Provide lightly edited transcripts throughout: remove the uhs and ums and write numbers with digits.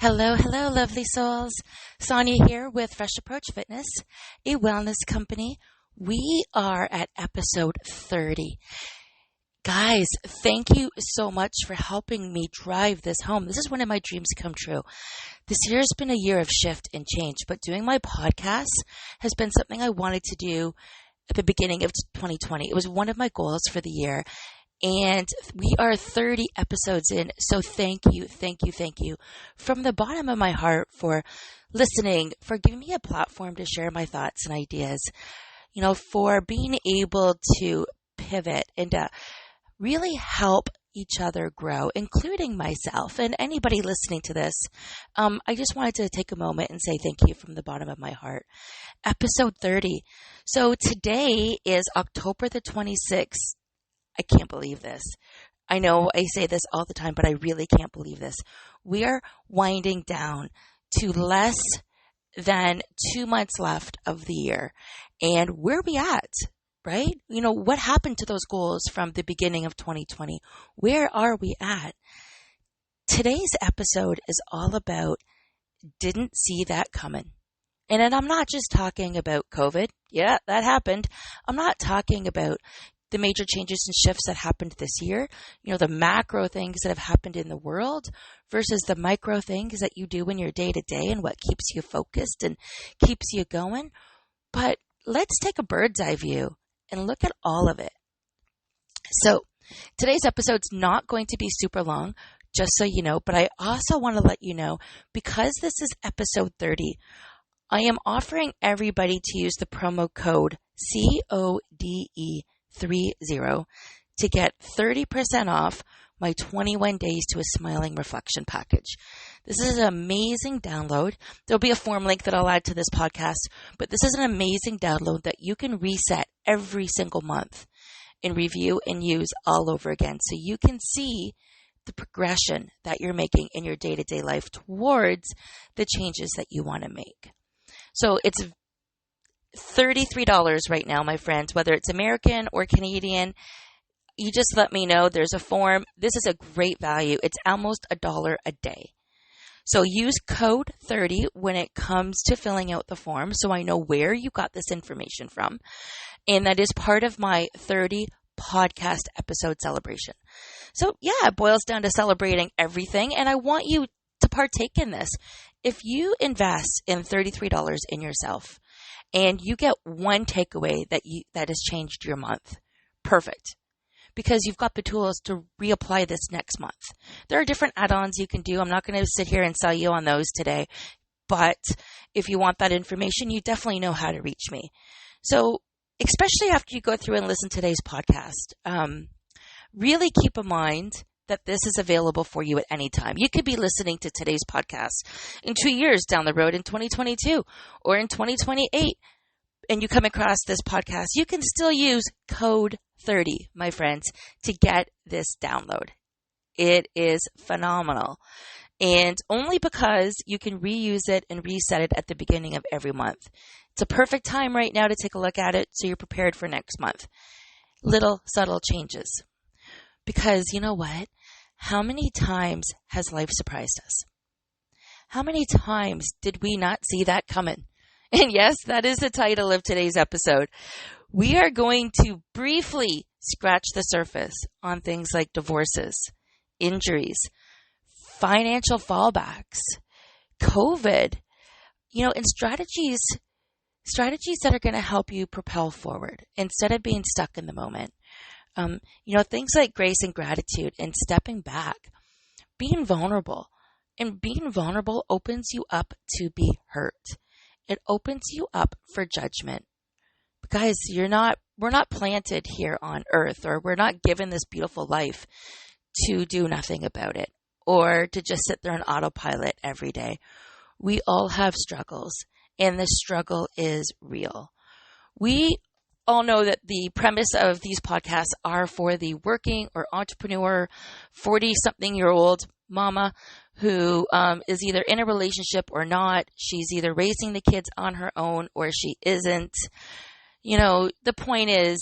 Hello, hello, lovely souls. Sonia here with Fresh Approach Fitness, a wellness company. We are at episode 30. Guys, thank you so much for helping me drive this home. This is one of my dreams come true. This year has been a year of shift and change, but doing my podcast has been something I wanted to do at the beginning of 2020. It was one of my goals for the year. And we are 30 episodes in. So thank you from the bottom of my heart for listening, for giving me a platform to share my thoughts and ideas, for being able to pivot and to really help each other grow, including myself and anybody listening to this. I just wanted to take a moment and say thank you from the bottom of my heart. Episode 30. So today is October the 26th. I can't believe this. I know I say this all the time, but I really can't believe this. We are winding down to less than 2 months left of the year. And where are we at, right? What happened to those goals from the beginning of 2020? Where are we at? Today's episode is all about didn't see that coming. And then I'm not just talking about COVID. Yeah, that happened. I'm not talking about the major changes and shifts that happened this year, the macro things that have happened in the world versus the micro things that you do in your day to day and what keeps you focused and keeps you going. But let's take a bird's eye view and look at all of it. So today's episode's not going to be super long, just so you know, but I also want to let you know, because this is episode 30, I am offering everybody to use the promo code CODE30 to get 30% off my 21 Days to a Smiling Reflection package. This is an amazing download. There'll be a form link that I'll add to this podcast, but this is an amazing download that you can reset every single month and review and use all over again. So you can see the progression that you're making in your day-to-day life towards the changes that you want to make. So it's $33 right now, my friends, whether it's American or Canadian. You just let me know. There's a form. This is a great value. It's almost $1 a day. So use code 30 when it comes to filling out the form so I know where you got this information from. And that is part of my 30 podcast episode celebration. So yeah, it boils down to celebrating everything. And I want you to partake in this. If you invest in $33 in yourself, and you get one takeaway that has changed your month, perfect. Because you've got the tools to reapply this next month. There are different add-ons you can do. I'm not going to sit here and sell you on those today. But if you want that information, you definitely know how to reach me. So especially after you go through and listen to today's podcast, really keep in mind that this is available for you at any time. You could be listening to today's podcast in 2 years down the road in 2022 or in 2028, and you come across this podcast, you can still use code 30, my friends, to get this download. It is phenomenal. And only because you can reuse it and reset it at the beginning of every month. It's a perfect time right now to take a look at it so you're prepared for next month. Little subtle changes. Because you know what? How many times has life surprised us? How many times did we not see that coming? And yes, that is the title of today's episode. We are going to briefly scratch the surface on things like divorces, injuries, financial fallbacks, COVID, and strategies that are going to help you propel forward instead of being stuck in the moment. Things like grace and gratitude and stepping back, being vulnerable. And being vulnerable opens you up to be hurt. It opens you up for judgment. Guys, we're not planted here on earth, or we're not given this beautiful life to do nothing about it or to just sit there on autopilot every day. We all have struggles, and the struggle is real. We all know that the premise of these podcasts are for the working or entrepreneur 40-something-year-old mama who is either in a relationship or not. She's either raising the kids on her own or she isn't. The point is,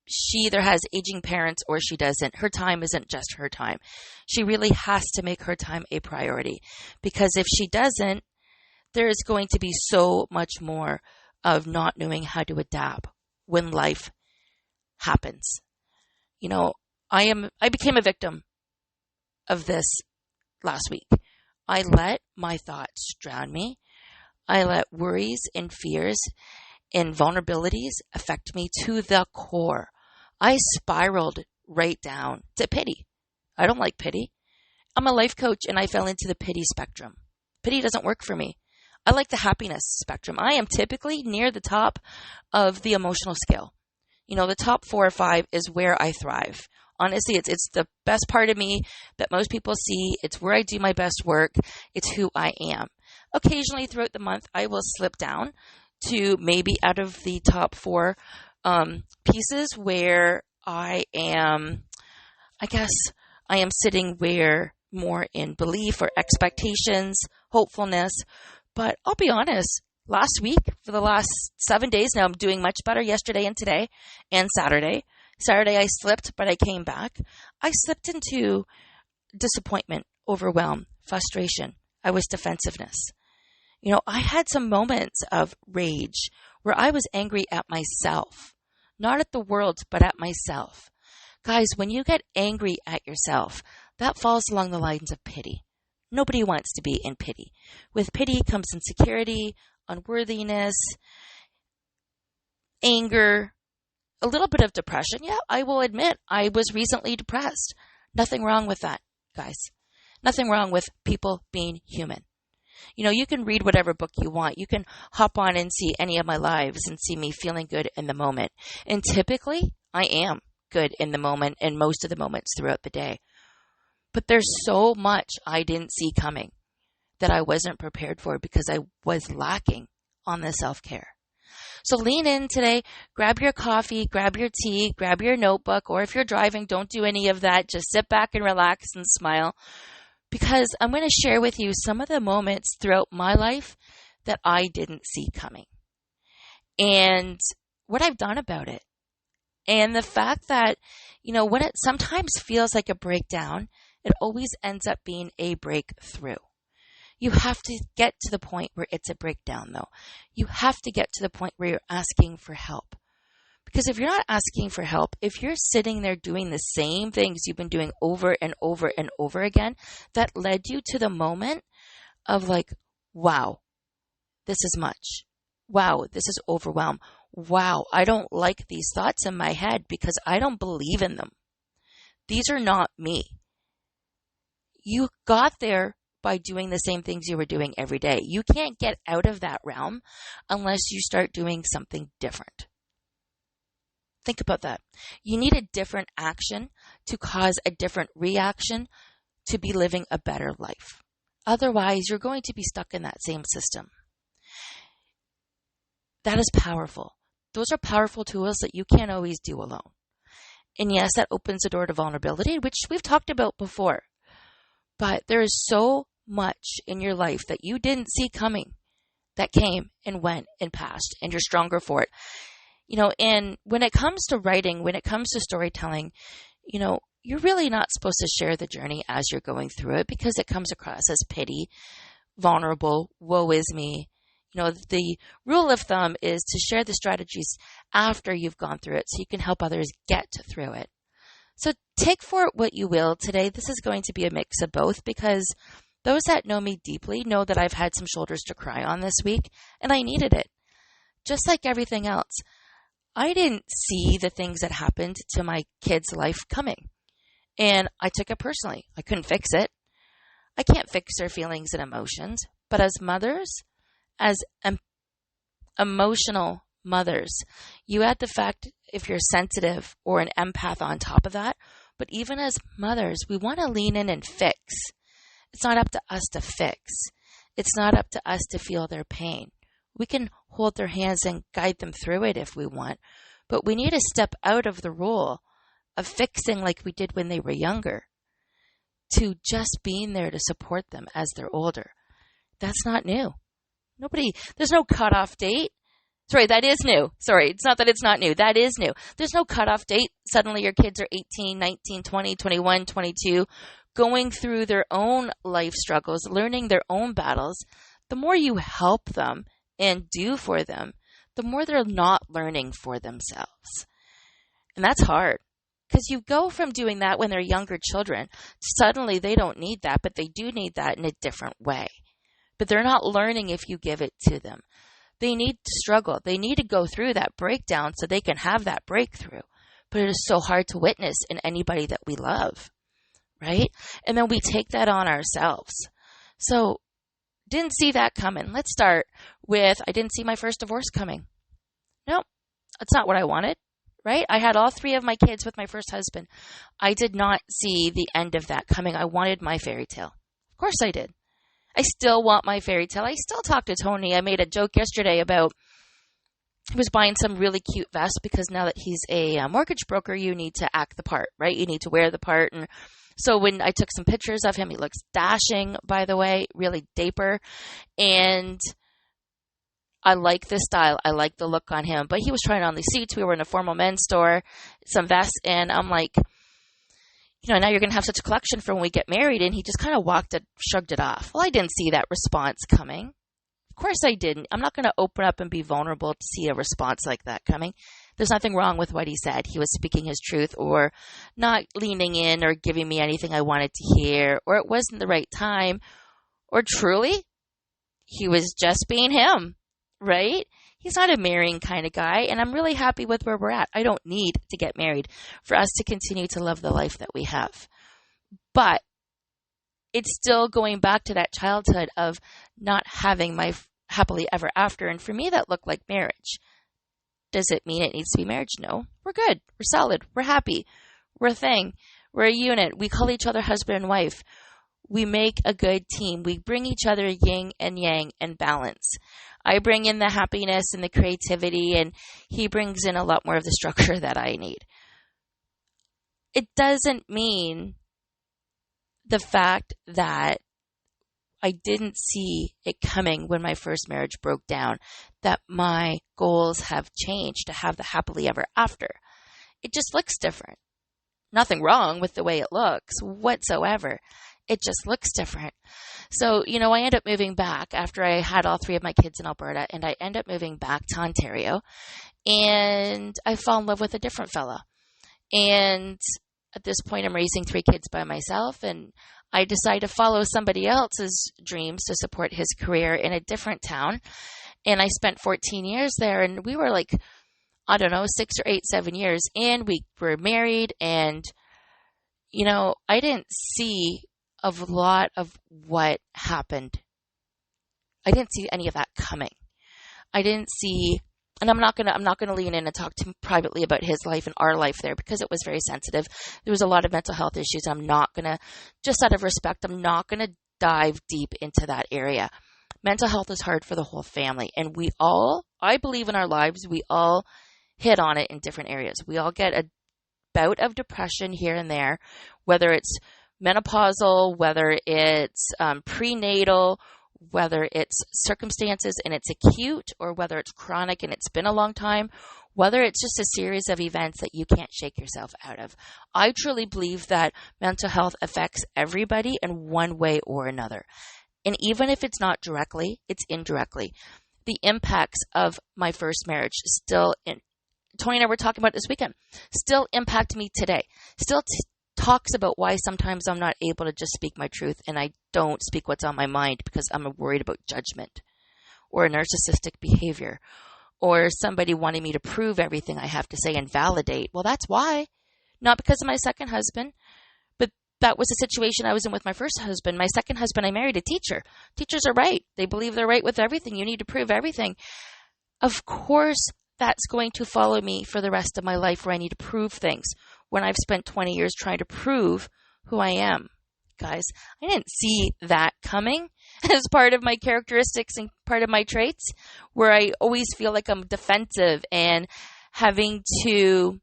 she either has aging parents or she doesn't. Her time isn't just her time. She really has to make her time a priority, because if she doesn't, there is going to be so much more of not knowing how to adapt when life happens. You know, I became a victim of this last week. I let my thoughts drown me. I let worries and fears and vulnerabilities affect me to the core. I spiraled right down to pity. I don't like pity. I'm a life coach and I fell into the pity spectrum. Pity doesn't work for me. I like the happiness spectrum. I am typically near the top of the emotional scale. You know, the top 4 or 5 is where I thrive. Honestly, it's the best part of me that most people see. It's where I do my best work. It's who I am. Occasionally throughout the month, I will slip down to maybe out of the top 4 pieces where I am sitting where more in belief or expectations, hopefulness. But I'll be honest, last week, for the last 7 days now, I'm doing much better yesterday and today and Saturday. Saturday I slipped, but I came back. I slipped into disappointment, overwhelm, frustration. I was defensiveness. You know, I had some moments of rage where I was angry at myself, not at the world, but at myself. Guys, when you get angry at yourself, that falls along the lines of pity. Nobody wants to be in pity. With pity comes insecurity, unworthiness, anger, a little bit of depression. Yeah, I will admit I was recently depressed. Nothing wrong with that, guys. Nothing wrong with people being human. You know, you can read whatever book you want. You can hop on and see any of my lives and see me feeling good in the moment. And typically, I am good in the moment and most of the moments throughout the day. But there's so much I didn't see coming that I wasn't prepared for because I was lacking on the self-care. So lean in today, grab your coffee, grab your tea, grab your notebook, or if you're driving, don't do any of that. Just sit back and relax and smile, because I'm going to share with you some of the moments throughout my life that I didn't see coming and what I've done about it. And the fact that, you know, when it sometimes feels like a breakdown, it always ends up being a breakthrough. You have to get to the point where it's a breakdown, though. You have to get to the point where you're asking for help. Because if you're not asking for help, if you're sitting there doing the same things you've been doing over and over and over again, that led you to the moment of like, wow, this is much. Wow, this is overwhelmed. Wow, I don't like these thoughts in my head because I don't believe in them. These are not me. You got there by doing the same things you were doing every day. You can't get out of that realm unless you start doing something different. Think about that. You need a different action to cause a different reaction to be living a better life. Otherwise, you're going to be stuck in that same system. That is powerful. Those are powerful tools that you can't always do alone. And yes, that opens the door to vulnerability, which we've talked about before. But there is so much in your life that you didn't see coming that came and went and passed, and you're stronger for it. You know, and when it comes to writing, when it comes to storytelling, you know, you're really not supposed to share the journey as you're going through it because it comes across as pity, vulnerable, woe is me. You know, the rule of thumb is to share the strategies after you've gone through it so you can help others get through it. So take for it what you will today. This is going to be a mix of both because those that know me deeply know that I've had some shoulders to cry on this week, and I needed it. Just like everything else, I didn't see the things that happened to my kid's life coming, and I took it personally. I couldn't fix it. I can't fix their feelings and emotions, but as mothers, as emotional mothers, you add the fact if you're sensitive or an empath on top of that, but even as mothers, we want to lean in and fix. It's not up to us to fix. It's not up to us to feel their pain. We can hold their hands and guide them through it if we want, but we need to step out of the role of fixing like we did when they were younger to just being there to support them as they're older. That's not new. There's no cutoff date. Sorry, that is new. Sorry, it's not that it's not new. That is new. There's no cutoff date. Suddenly your kids are 18, 19, 20, 21, 22, going through their own life struggles, learning their own battles. The more you help them and do for them, the more they're not learning for themselves. And that's hard. Because you go from doing that when they're younger children, suddenly they don't need that, but they do need that in a different way. But they're not learning if you give it to them. They need to struggle. They need to go through that breakdown so they can have that breakthrough. But it is so hard to witness in anybody that we love, right? And then we take that on ourselves. So, didn't see that coming. Let's start with, I didn't see my first divorce coming. Nope, that's not what I wanted, right? I had all 3 of my kids with my first husband. I did not see the end of that coming. I wanted my fairy tale. Of course I did. I still want my fairy tale. I still talk to Tony. I made a joke yesterday about he was buying some really cute vest because now that he's a mortgage broker, you need to act the part, right? You need to wear the part. And so when I took some pictures of him, he looks dashing, by the way, really dapper. And I like the style. I like the look on him. But he was trying on these suits. We were in a formal men's store, some vests, and I'm like, now you're going to have such a collection for when we get married. And he just kind of shrugged it off. Well, I didn't see that response coming. Of course I didn't. I'm not going to open up and be vulnerable to see a response like that coming. There's nothing wrong with what he said. He was speaking his truth or not leaning in or giving me anything I wanted to hear, or it wasn't the right time, or truly, he was just being him, right? He's not a marrying kind of guy, and I'm really happy with where we're at. I don't need to get married for us to continue to love the life that we have. But it's still going back to that childhood of not having my happily ever after. And for me, that looked like marriage. Does it mean it needs to be marriage? No. We're good. We're solid. We're happy. We're a thing. We're a unit. We call each other husband and wife. We make a good team. We bring each other yin and yang and balance. I bring in the happiness and the creativity, and he brings in a lot more of the structure that I need. It doesn't mean the fact that I didn't see it coming when my first marriage broke down, that my goals have changed to have the happily ever after. It just looks different. Nothing wrong with the way it looks whatsoever. It just looks different. So, I end up moving back after I had all 3 of my kids in Alberta, and I end up moving back to Ontario, and I fall in love with a different fella. And at this point, I'm raising 3 kids by myself, and I decide to follow somebody else's dreams to support his career in a different town. And I spent 14 years there, and we were 6 or 8, 7 years in. We were married, and, I didn't see a lot of what happened. I didn't see any of that coming. I didn't see, and I'm not gonna lean in and talk to him privately about his life and our life there because it was very sensitive. There was a lot of mental health issues. I'm not gonna, just out of respect, I'm not gonna dive deep into that area. Mental health is hard for the whole family, and we all, I believe in our lives, we all hit on it in different areas. We all get a bout of depression here and there, whether it's menopausal, whether it's prenatal, whether it's circumstances and it's acute, or whether it's chronic and it's been a long time, whether it's just a series of events that you can't shake yourself out of. I truly believe that mental health affects everybody in one way or another. And even if it's not directly, it's indirectly. The impacts of my first marriage Tony and I were talking about this weekend, still impact me today. Still talks about why sometimes I'm not able to just speak my truth and I don't speak what's on my mind because I'm worried about judgment or a narcissistic behavior or somebody wanting me to prove everything I have to say and validate. Well, that's why. Not because of my second husband, but that was the situation I was in with my first husband. My second husband, I married a teacher. Teachers are right. They believe they're right with everything. You need to prove everything. Of course, that's going to follow me for the rest of my life where I need to prove things when I've spent 20 years trying to prove who I am. Guys, I didn't see that coming as part of my characteristics and part of my traits, where I always feel like I'm defensive and having to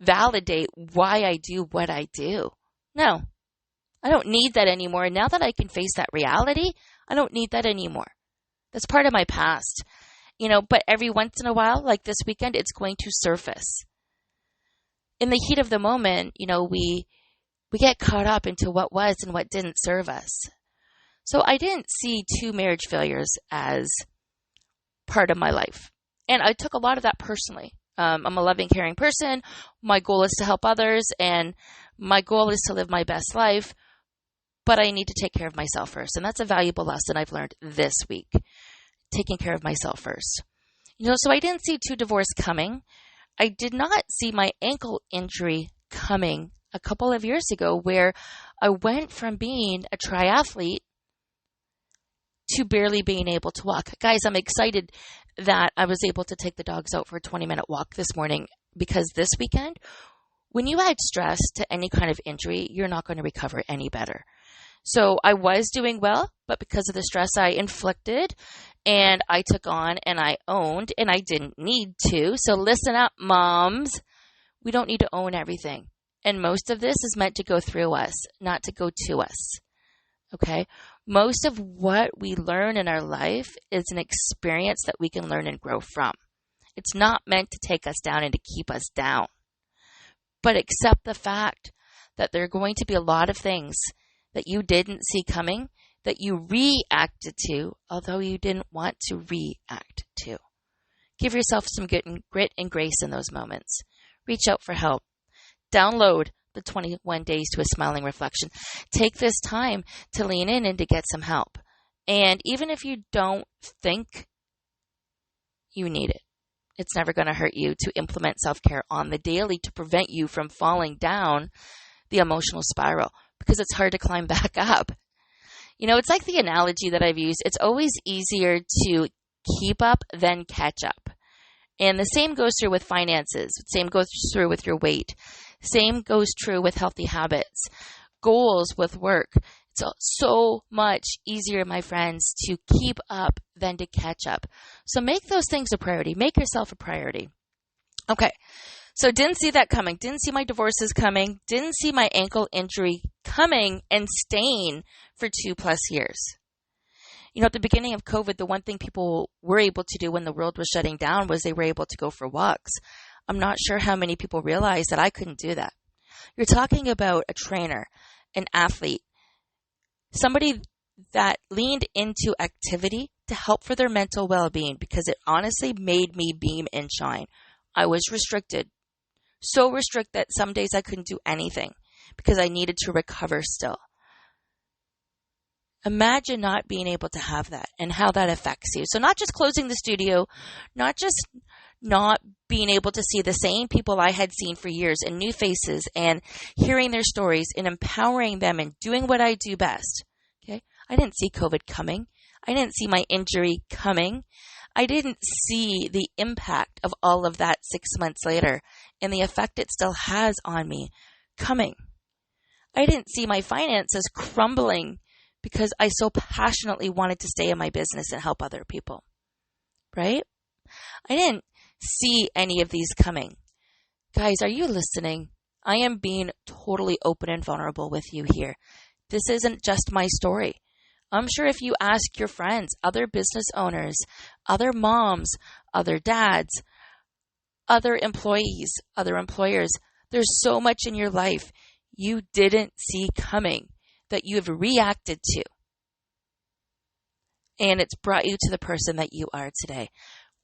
validate why I do what I do. No, I don't need that anymore. Now that I can face that reality, I don't need that anymore. That's part of my past. But every once in a while, like this weekend, it's going to surface. In the heat of the moment, we get caught up into what was and what didn't serve us. So I didn't see 2 marriage failures as part of my life. And I took a lot of that personally. I'm a loving, caring person. My goal is to help others, and my goal is to live my best life. But I need to take care of myself first. And that's a valuable lesson I've learned this week. Taking care of myself first. So I didn't see 2 divorces coming. I did not see my ankle injury coming a couple of years ago, where I went from being a triathlete to barely being able to walk. Guys, I'm excited that I was able to take the dogs out for a 20-minute walk this morning, because this weekend, when you add stress to any kind of injury, you're not going to recover any better. So I was doing well, but because of the stress I inflicted and I took on and I owned, and I didn't need to. So listen up, moms. We don't need to own everything. And most of this is meant to go through us, not to go to us. Okay? Most of what we learn in our life is an experience that we can learn and grow from. It's not meant to take us down and to keep us down. But accept the fact that there are going to be a lot of things that you didn't see coming, that you reacted to, although you didn't want to react to. Give yourself some grit and grace in those moments. Reach out for help. Download the 21 Days to a Smiling Reflection. Take this time to lean in and to get some help. And even if you don't think you need it, it's never going to hurt you to implement self-care on the daily to prevent you from falling down the emotional spiral, because it's hard to climb back up. It's like the analogy that I've used. It's always easier to keep up than catch up. And the same goes through with finances. Same goes through with your weight. Same goes true with healthy habits, goals with work. It's so much easier, my friends, to keep up than to catch up. So make those things a priority. Make yourself a priority. Okay. So didn't see that coming. Didn't see my divorces coming. Didn't see my ankle injury coming and staying for 2+ years. At the beginning of COVID, the one thing people were able to do when the world was shutting down was they were able to go for walks. I'm not sure how many people realize that I couldn't do that. You're talking about a trainer, an athlete, somebody that leaned into activity to help for their mental well-being, because it honestly made me beam and shine. I was restricted. So restricted that some days I couldn't do anything because I needed to recover still. Imagine not being able to have that and how that affects you. So not just closing the studio, not just not being able to see the same people I had seen for years and new faces and hearing their stories and empowering them and doing what I do best. Okay? I didn't see COVID coming. I didn't see my injury coming. I didn't see the impact of all of that 6 months later and the effect it still has on me coming. I didn't see my finances crumbling because I so passionately wanted to stay in my business and help other people, right? I didn't see any of these coming. Guys, are you listening? I am being totally open and vulnerable with you here. This isn't just my story. I'm sure if you ask your friends, other business owners, other moms, other dads, other employees, other employers, there's so much in your life you didn't see coming that you have reacted to. And it's brought you to the person that you are today.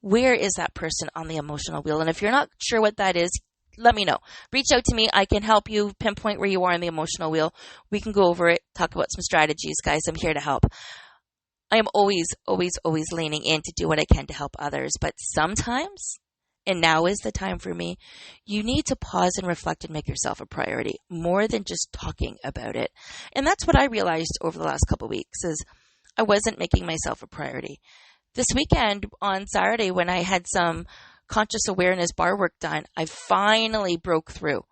Where is that person on the emotional wheel? And if you're not sure what that is, let me know. Reach out to me. I can help you pinpoint where you are on the emotional wheel. We can go over it, talk about some strategies. Guys, I'm here to help. I am always leaning in to do what I can to help others. But sometimes, and now is the time for me, you need to pause and reflect and make yourself a priority more than just talking about it. And that's what I realized over the last couple of weeks is I wasn't making myself a priority. This weekend on Saturday when I had some conscious awareness bar work done, I finally broke through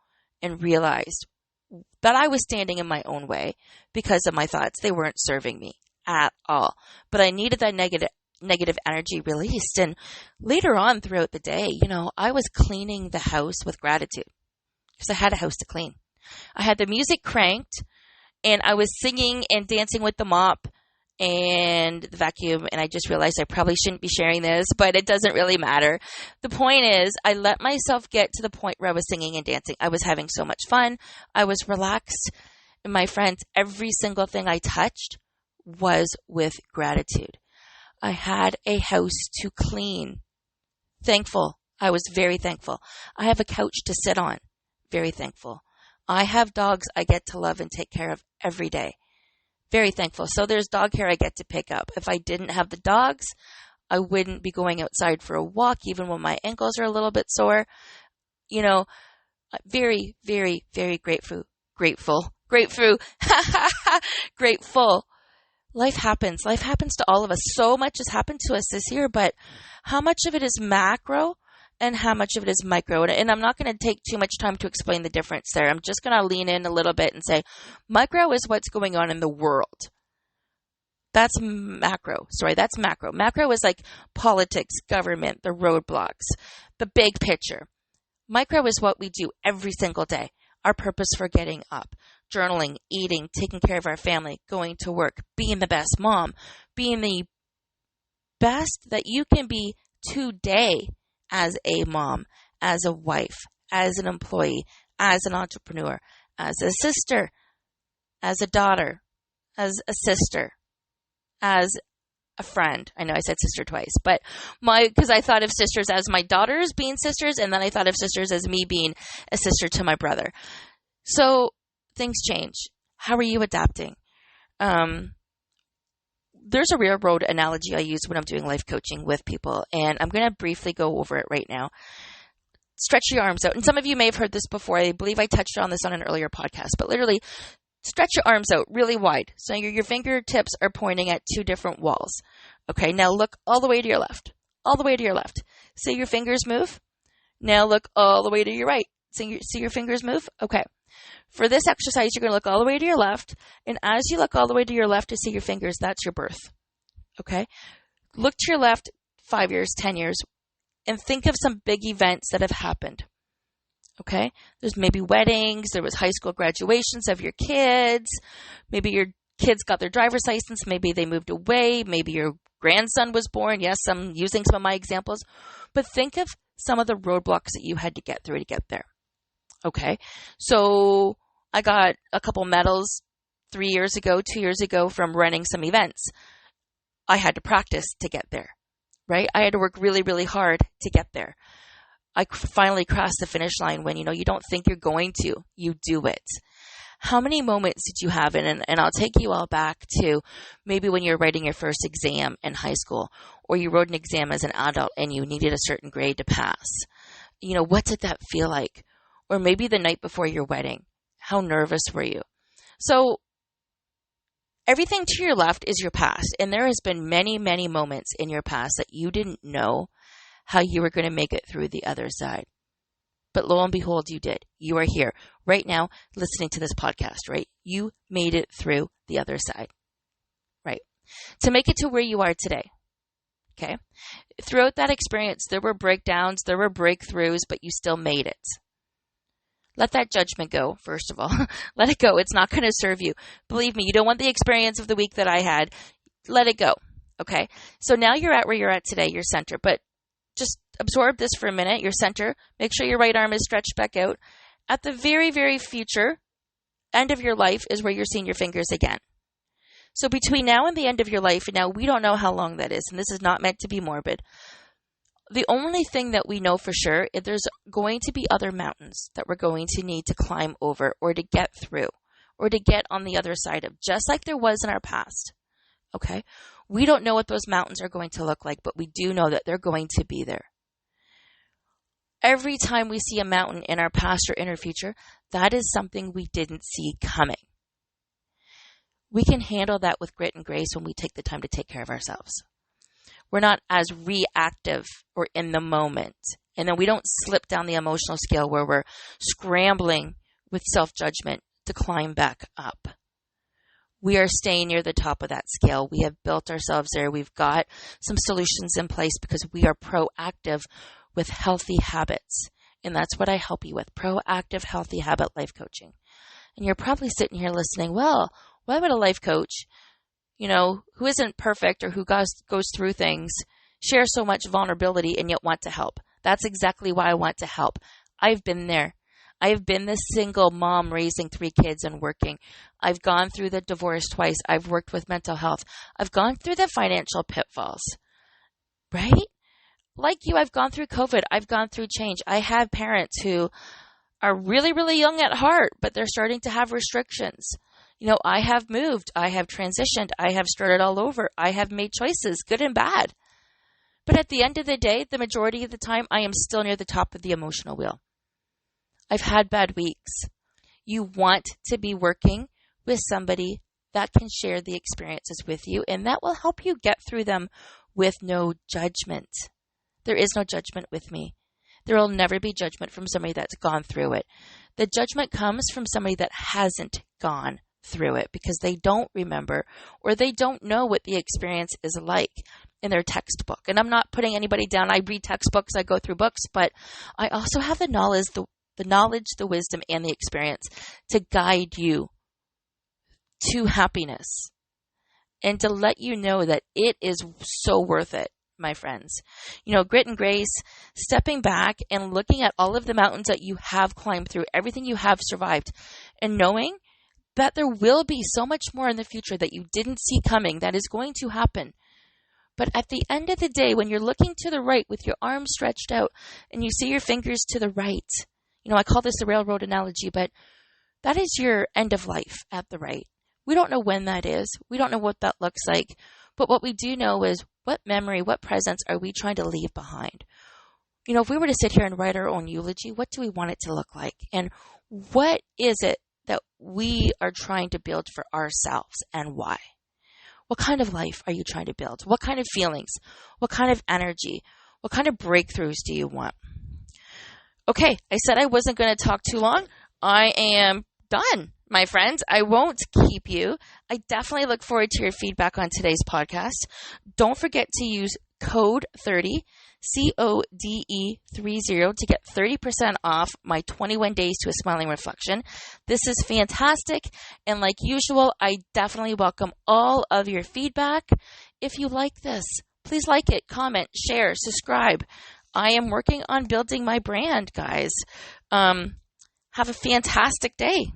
and realized that I was standing in my own way because of my thoughts. They weren't serving me at all. But I needed that negative energy released. And later on throughout the day, I was cleaning the house with gratitude because I had a house to clean. I had the music cranked and I was singing and dancing with the mop and the vacuum, and I just realized I probably shouldn't be sharing this, but it doesn't really matter. The point is, I let myself get to the point where I was singing and dancing. I was having so much fun. I was relaxed. And my friends, every single thing I touched was with gratitude. I had a house to clean. Thankful. I was very thankful. I have a couch to sit on. Very thankful. I have dogs I get to love and take care of every day. Very thankful. So there's dog hair I get to pick up. If I didn't have the dogs, I wouldn't be going outside for a walk, even when my ankles are a little bit sore. Very, very, very grateful. Grateful. Life happens. Life happens to all of us. So much has happened to us this year, but how much of it is macro and how much of it is micro? And I'm not going to take too much time to explain the difference there. I'm just going to lean in a little bit and say micro is what's going on in the world. That's macro. That's macro. Macro is like politics, government, the roadblocks, the big picture. Micro is what we do every single day. Our purpose for getting up, journaling, eating, taking care of our family, going to work, being the best mom, being the best that you can be today as a mom, as a wife, as an employee, as an entrepreneur, as a sister, as a daughter, as a sister, as a friend. I know I said sister twice, but because I thought of sisters as my daughters being sisters, and then I thought of sisters as me being a sister to my brother. So things change. How are you adapting? There's a railroad analogy I use when I'm doing life coaching with people, and I'm going to briefly go over it right now. Stretch your arms out. And some of you may have heard this before. I believe I touched on this on an earlier podcast, but literally stretch your arms out really wide. So your fingertips are pointing at two different walls. Okay, now look all the way to your left. All the way to your left. See your fingers move? Now look all the way to your right. See your fingers move? Okay. For this exercise, you're going to look all the way to your left. And as you look all the way to your left to see your fingers, that's your birth. Okay? Look to your left 5 years, 10 years, and think of some big events that have happened. Okay? There's maybe weddings. There was high school graduations of your kids. Maybe your kids got their driver's license. Maybe they moved away. Maybe your grandson was born. Yes, I'm using some of my examples. But think of some of the roadblocks that you had to get through to get there. Okay? So I got a couple medals 2 years ago from running some events. I had to practice to get there, right? I had to work really, really hard to get there. I finally crossed the finish line when, you don't think you're going to, you do it. How many moments did you have? And I'll take you all back to maybe when you're writing your first exam in high school, or you wrote an exam as an adult and you needed a certain grade to pass. What did that feel like? Or maybe the night before your wedding. How nervous were you? So everything to your left is your past. And there has been many, many moments in your past that you didn't know how you were going to make it through the other side. But lo and behold, you did. You are here right now listening to this podcast, right? You made it through the other side, right? To make it to where you are today, okay? Throughout that experience, there were breakdowns, there were breakthroughs, but you still made it. Let that judgment go, first of all. Let it go. It's not going to serve you. Believe me, you don't want the experience of the week that I had. Let it go, okay? So now you're at where you're at today, your center, but just absorb this for a minute, your center. Make sure your right arm is stretched back out. At the very, very future end of your life is where you're seeing your fingers again. So between now and the end of your life, and now we don't know how long that is, and this is not meant to be morbid. The only thing that we know for sure is there's going to be other mountains that we're going to need to climb over or to get through or to get on the other side of, just like there was in our past. Okay? We don't know what those mountains are going to look like, but we do know that they're going to be there. Every time we see a mountain in our past or inner future, that is something we didn't see coming. We can handle that with grit and grace when we take the time to take care of ourselves. We're not as reactive or in the moment. And then we don't slip down the emotional scale where we're scrambling with self-judgment to climb back up. We are staying near the top of that scale. We have built ourselves there. We've got some solutions in place because we are proactive with healthy habits. And that's what I help you with, proactive, healthy habit life coaching. And you're probably sitting here listening, well, why would a life coach who isn't perfect or who goes through things, share so much vulnerability and yet want to help. That's exactly why I want to help. I've been there. I've been the single mom raising 3 kids and working. I've gone through the divorce twice. I've worked with mental health. I've gone through the financial pitfalls, right? Like you, I've gone through COVID. I've gone through change. I have parents who are really, really young at heart, but they're starting to have restrictions. I have moved. I have transitioned. I have started all over. I have made choices, good and bad. But at the end of the day, the majority of the time, I am still near the top of the emotional wheel. I've had bad weeks. You want to be working with somebody that can share the experiences with you, and that will help you get through them with no judgment. There is no judgment with me. There will never be judgment from somebody that's gone through it. The judgment comes from somebody that hasn't gone through it because they don't remember or they don't know what the experience is like in their textbook. And I'm not putting anybody down. I read textbooks, I go through books, but I also have the knowledge, the wisdom, and the experience to guide you to happiness and to let you know that it is so worth it, my friends. Grit and grace, stepping back and looking at all of the mountains that you have climbed through, everything you have survived, and knowing that there will be so much more in the future that you didn't see coming that is going to happen. But at the end of the day, when you're looking to the right with your arms stretched out and you see your fingers to the right, I call this a railroad analogy, but that is your end of life at the right. We don't know when that is. We don't know what that looks like. But what we do know is what memory, what presence are we trying to leave behind? If we were to sit here and write our own eulogy, what do we want it to look like? And what is it that we are trying to build for ourselves and why? What kind of life are you trying to build? What kind of feelings? What kind of energy? What kind of breakthroughs do you want? Okay, I said I wasn't going to talk too long. I am done, my friends. I won't keep you. I definitely look forward to your feedback on today's podcast. Don't forget to use code 30, CODE 30 to get 30% off my 21 Days to a Smiling Reflection. This is fantastic. And like usual, I definitely welcome all of your feedback. If you like this, please like it, comment, share, subscribe. I am working on building my brand, guys. Have a fantastic day.